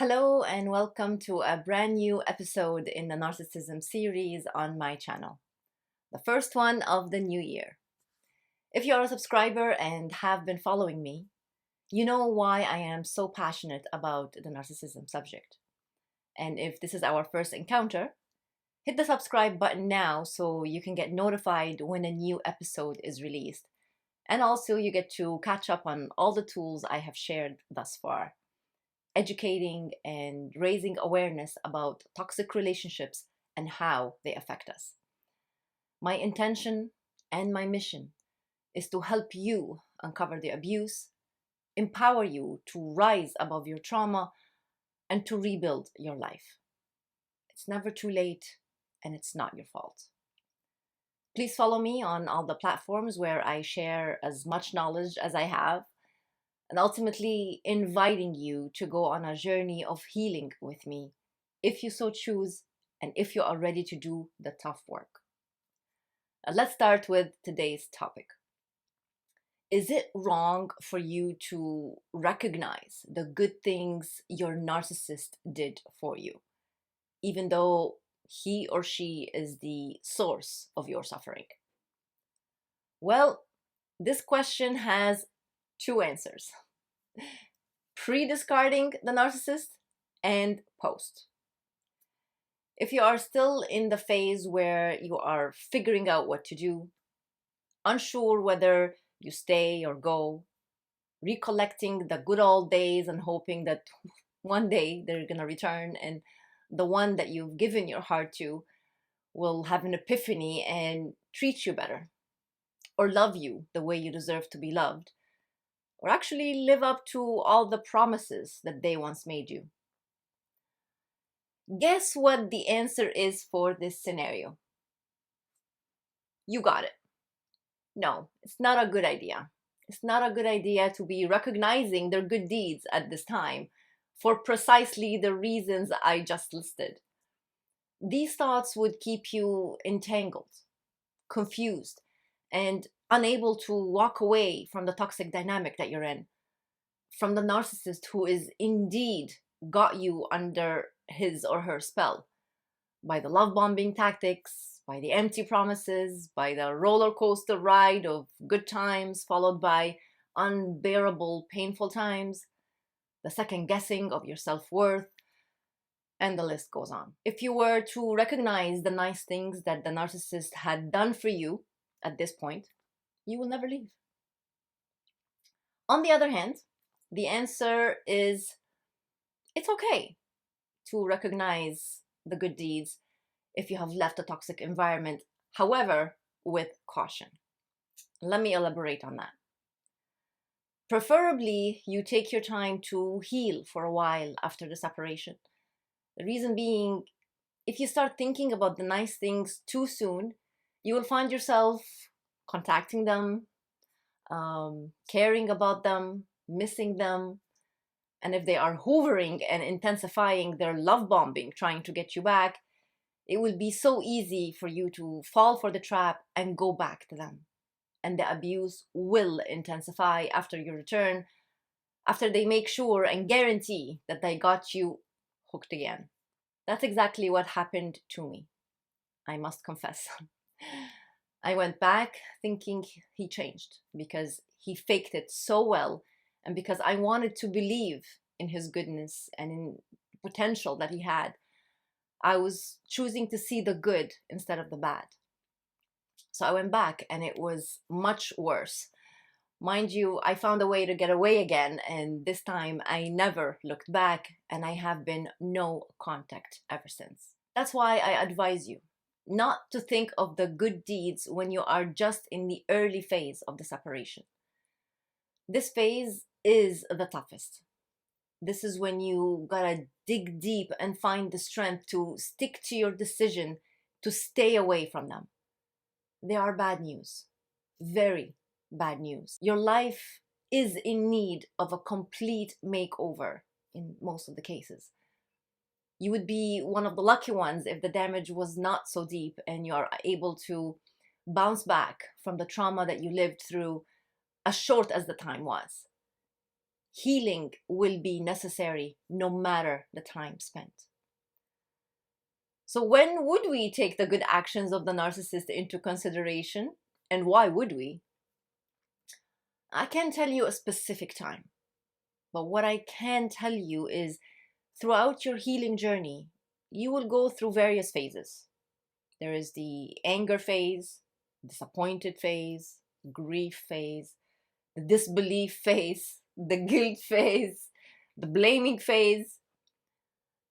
Hello and welcome to a brand new episode in the Narcissism series on my channel, the first one of the new year. If you're a subscriber and have been following me, you know why I am so passionate about the narcissism subject. And if this is our first encounter, hit the subscribe button now so you can get notified when a new episode is released. And also you get to catch up on all the tools I have shared thus far, educating and raising awareness about toxic relationships and how they affect us. My intention and my mission is to help you uncover the abuse, empower you to rise above your trauma, and to rebuild your life. It's never too late, and it's not your fault. Please follow me on all the platforms where I share as much knowledge as I have, and ultimately inviting you to go on a journey of healing with me, if you so choose, and if you are ready to do the tough work. Let's start with today's topic. Is it wrong for you to recognize the good things your narcissist did for you, even though he or she is the source of your suffering? Well, this question has two answers: pre-discarding the narcissist and post. If you are still in the phase where you are figuring out what to do, unsure whether you stay or go, recollecting the good old days and hoping that one day they're gonna return and the one that you've given your heart to will have an epiphany and treat you better, or love you the way you deserve to be loved, or actually live up to all the promises that they once made you. Guess what the answer is for this scenario? You got it. No, it's not a good idea. It's not a good idea to be recognizing their good deeds at this time for precisely the reasons I just listed. These thoughts would keep you entangled, confused, and unable to walk away from the toxic dynamic that you're in, from the narcissist who is indeed got you under his or her spell by the love bombing tactics, by the empty promises, by the roller coaster ride of good times followed by unbearable painful times, the second guessing of your self-worth, and the list goes on. If you were to recognize the nice things that the narcissist had done for you at this point, you will never leave. On the other hand, the answer is it's okay to recognize the good deeds if you have left a toxic environment, however, with caution. Let me elaborate on that. Preferably, you take your time to heal for a while after the separation. The reason being, if you start thinking about the nice things too soon, you will find yourself contacting them, caring about them, missing them. And if they are hoovering and intensifying their love bombing, trying to get you back, it will be so easy for you to fall for the trap and go back to them. And the abuse will intensify after your return, after they make sure and guarantee that they got you hooked again. That's exactly what happened to me, I must confess. I went back thinking he changed because he faked it so well, and because I wanted to believe in his goodness and in the potential that he had. I was choosing to see the good instead of the bad. So I went back and it was much worse. Mind you, I found a way to get away again, and this time I never looked back, and I have been no contact ever since. That's why I advise you not to think of the good deeds when you are just in the early phase of the separation. This phase is the toughest. This is when you gotta dig deep and find the strength to stick to your decision to stay away from them. They are bad news, very bad news. Your life is in need of a complete makeover in most of the cases. You would be one of the lucky ones if the damage was not so deep and you are able to bounce back from the trauma that you lived through, as short as the time was. healing will be necessary no matter the time spent. So when would we take the good actions of the narcissist into consideration, and why would we? I can't tell you a specific time, but what I can tell you is throughout your healing journey, you will go through various phases. There is the anger phase, disappointed phase, grief phase, the disbelief phase, the guilt phase, the blaming phase.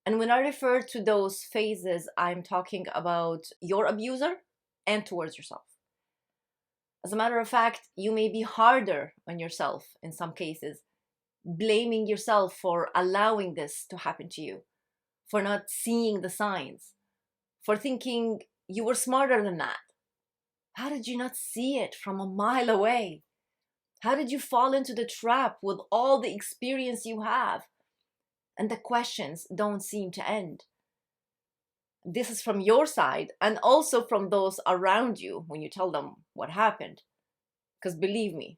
And when I refer to those phases, I'm talking about your abuser and towards yourself. As a matter of fact, you may be harder on yourself in some cases, blaming yourself for allowing this to happen to you, for not seeing the signs, for thinking you were smarter than that. How did you not see it from a mile away? How did you fall into the trap with all the experience you have? And the questions don't seem to end. This is from your side and also from those around you when you tell them what happened. Because believe me,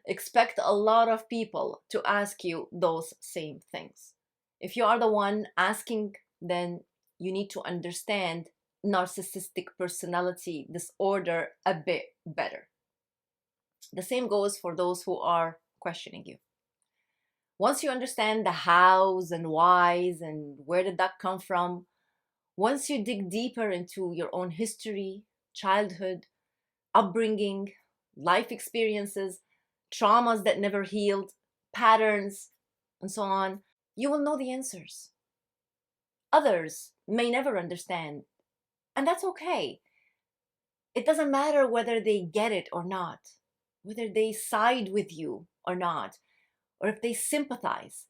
expect a lot of people to ask you those same things. If you are the one asking, then you need to understand narcissistic personality disorder a bit better. The same goes for those who are questioning you. Once you understand the hows and whys and where did that come from, once you dig deeper into your own history, childhood, upbringing, life experiences, traumas that never healed, patterns, and so on, you will know the answers. Others may never understand, and that's okay. It doesn't matter whether they get it or not, whether they side with you or not, or if they sympathize.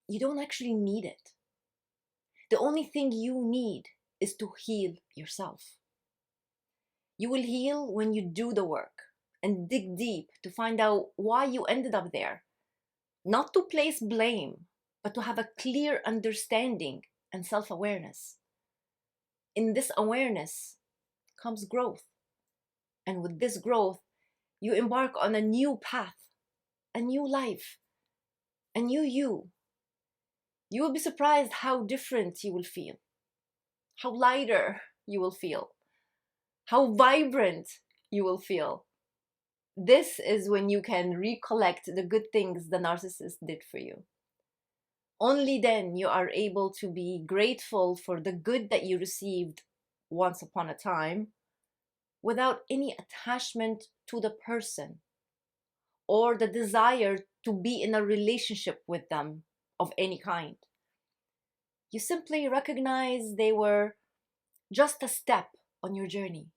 You don't actually need it. The only thing you need is to heal yourself. You will heal when you do the work and dig deep to find out why you ended up there. Not to place blame, but to have a clear understanding and self-awareness. In this awareness comes growth. And with this growth, you embark on a new path, a new life, a new you. You will be surprised how different you will feel, how lighter you will feel, how vibrant you will feel. This is when you can recollect the good things the narcissist did for you. Only then you are able to be grateful for the good that you received once upon a time without any attachment to the person or the desire to be in a relationship with them of any kind. You simply recognize they were just a step on your journey.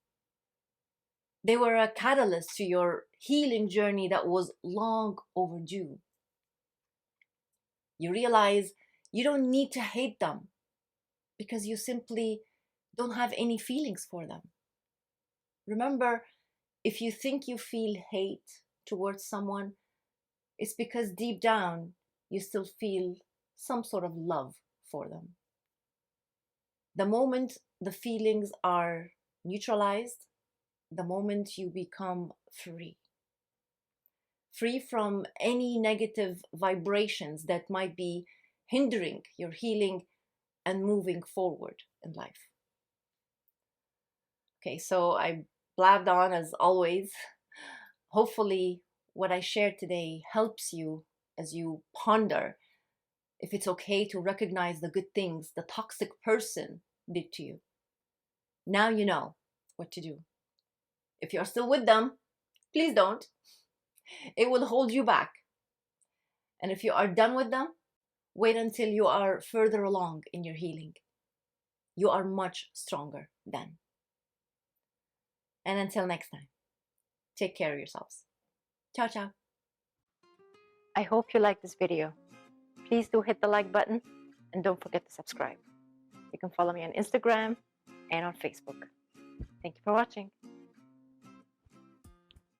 They were a catalyst to your healing journey that was long overdue. You realize you don't need to hate them because you simply don't have any feelings for them. Remember, if you think you feel hate towards someone, it's because deep down you still feel some sort of love for them. The moment the feelings are neutralized, the moment you become free. Free from any negative vibrations that might be hindering your healing and moving forward in life. Okay, so I blabbed on as always. Hopefully what I shared today helps you as you ponder if it's okay to recognize the good things the toxic person did to you. Now you know what to do. If you're still with them, please don't. It will hold you back. And if you are done with them, wait until you are further along in your healing. You are much stronger then. And until next time, take care of yourselves. Ciao, ciao. I hope you liked this video. Please do hit the like button and don't forget to subscribe. You can follow me on Instagram and on Facebook. Thank you for watching.